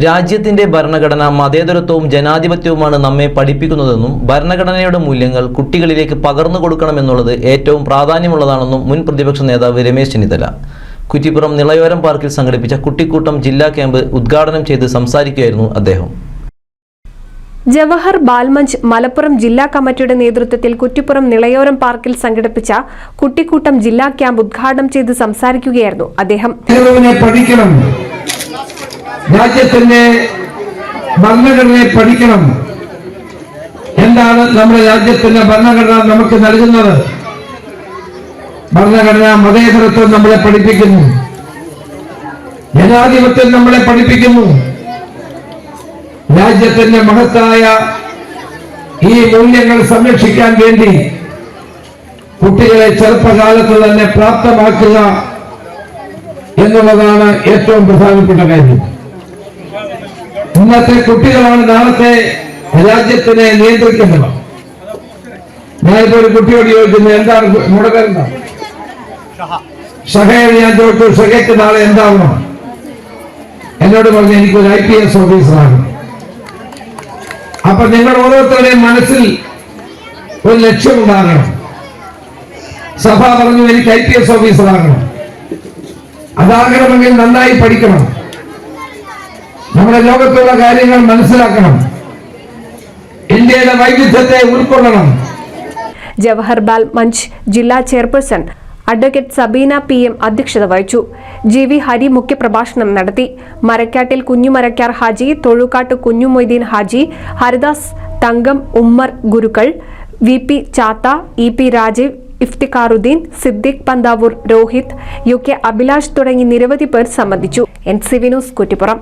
രാജ്യത്തിന്റെ ഭരണഘടന മതേതരത്വവും ജനാധിപത്യവുമാണ് നമ്മെ പഠിപ്പിക്കുന്നതെന്നും ഭരണഘടനയുടെ മൂല്യങ്ങൾ കുട്ടികളിലേക്ക് പകർന്നു കൊടുക്കണമെന്നുള്ളത് ഏറ്റവും പ്രാധാന്യമുള്ളതാണെന്നും മുൻ പ്രതിപക്ഷ നേതാവ് രമേശ് ചെന്നിത്തല കുറ്റിപ്പുറം നിളയോരം പാർക്കിൽ സംഘടിപ്പിച്ച കുട്ടിക്കൂട്ടം ജില്ലാ ക്യാമ്പ് ഉദ്ഘാടനം ചെയ്ത് സംസാരിക്കുകയായിരുന്നു അദ്ദേഹം. ജവഹർ ബാൽമഞ്ച് മലപ്പുറം ജില്ലാ കമ്മിറ്റിയുടെ നേതൃത്വത്തിൽ കുറ്റിപ്പുറം നിളയോരം പാർക്കിൽ സംഘടിപ്പിച്ച കുട്ടിക്കൂട്ടം ജില്ലാ ക്യാമ്പ് ഉദ്ഘാടനം ചെയ്ത് സംസാരിക്കുകയായിരുന്നു അദ്ദേഹം. രാജ്യത്തിന്റെ ഭരണഘടനയെ പഠിക്കണം. എന്താണ് നമ്മുടെ രാജ്യത്തിന്റെ ഭരണഘടന നമുക്ക് നൽകുന്നത്? ഭരണഘടന മതേതരത്വം നമ്മളെ പഠിപ്പിക്കുന്നു, ജനാധിപത്യം നമ്മളെ പഠിപ്പിക്കുന്നു. രാജ്യത്തിന്റെ മഹത്തായ ഈ മൂല്യങ്ങൾ സംരക്ഷിക്കാൻ വേണ്ടി കുട്ടികളെ ചെറുപ്പകാലത്ത് തന്നെ പ്രാപ്തമാക്കുക എന്നുള്ളതാണ് ഏറ്റവും പ്രധാനപ്പെട്ട കാര്യം. ഇന്നത്തെ കുട്ടികളാണ് നാളത്തെ രാജ്യത്തിനെ നിയന്ത്രിക്കുന്നത്. ഞാനിപ്പോ ഒരു കുട്ടിയോട് ചോദിക്കുന്നു, എന്താണ് മുടക്കരുന്ന ഷഹേർ? ഞാൻ ചോദിച്ചു, ഷഹയ്ക്ക് നാളെ എന്താവണം? എന്നോട് പറഞ്ഞു, എനിക്കൊരു IPS ഓഫീസറാകണം. അപ്പൊ നിങ്ങൾ ഓരോരുത്തരുടെയും മനസ്സിൽ ഒരു ലക്ഷ്യമുണ്ടാകണം. സഭ പറഞ്ഞു, എനിക്ക് IPS ഓഫീസറാകണം. അതാകണമെങ്കിൽ നന്നായി പഠിക്കണം, നമ്മുടെ ലോകത്തുള്ള കാര്യങ്ങൾ മനസ്സിലാക്കണം, ഇന്ത്യയുടെ വൈവിധ്യത്തെ ഉൾക്കൊള്ളണം. ജവഹർ ബാൽ മഞ്ച് ജില്ലാ ചെയർപേഴ്സൺ അഡ്വക്കേറ്റ് സബീന PM അധ്യക്ഷത വഹിച്ചു. GV ഹരി മുഖ്യപ്രഭാഷണം നടത്തി. മരക്കാട്ടിൽ കുഞ്ഞുമരക്കാർ ഹാജി, തൊഴുക്കാട്ട് കുഞ്ഞുമൊയ്തീൻ ഹാജി, ഹരിദാസ് തങ്കം ഉമ്മർ ഗുരുക്കൾ, VP ചാത്ത, EP Rajeev, Iftikharuddin, Siddique Panthavoor, Rohit, UK Abhilash തുടങ്ങി നിരവധി പേർ സംബന്ധിച്ചു. NCV news Kuttippuram.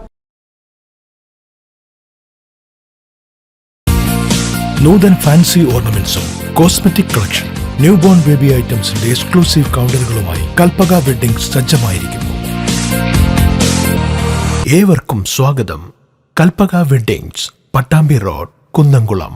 Nuthan fancy ഓർണമെന്റ്സും cosmetic collection, new born baby ഐറ്റംസിന്റെ എക്സ്ക്ലൂസീവ് കൗണ്ടറുകളുമായി കൽപ്പക വെഡ്ഡിംഗ് സജ്ജമായിരിക്കുന്നു. ഏവർക്കും സ്വാഗതം. Kalpaka weddings, Pattambi road, Kunnamkulam.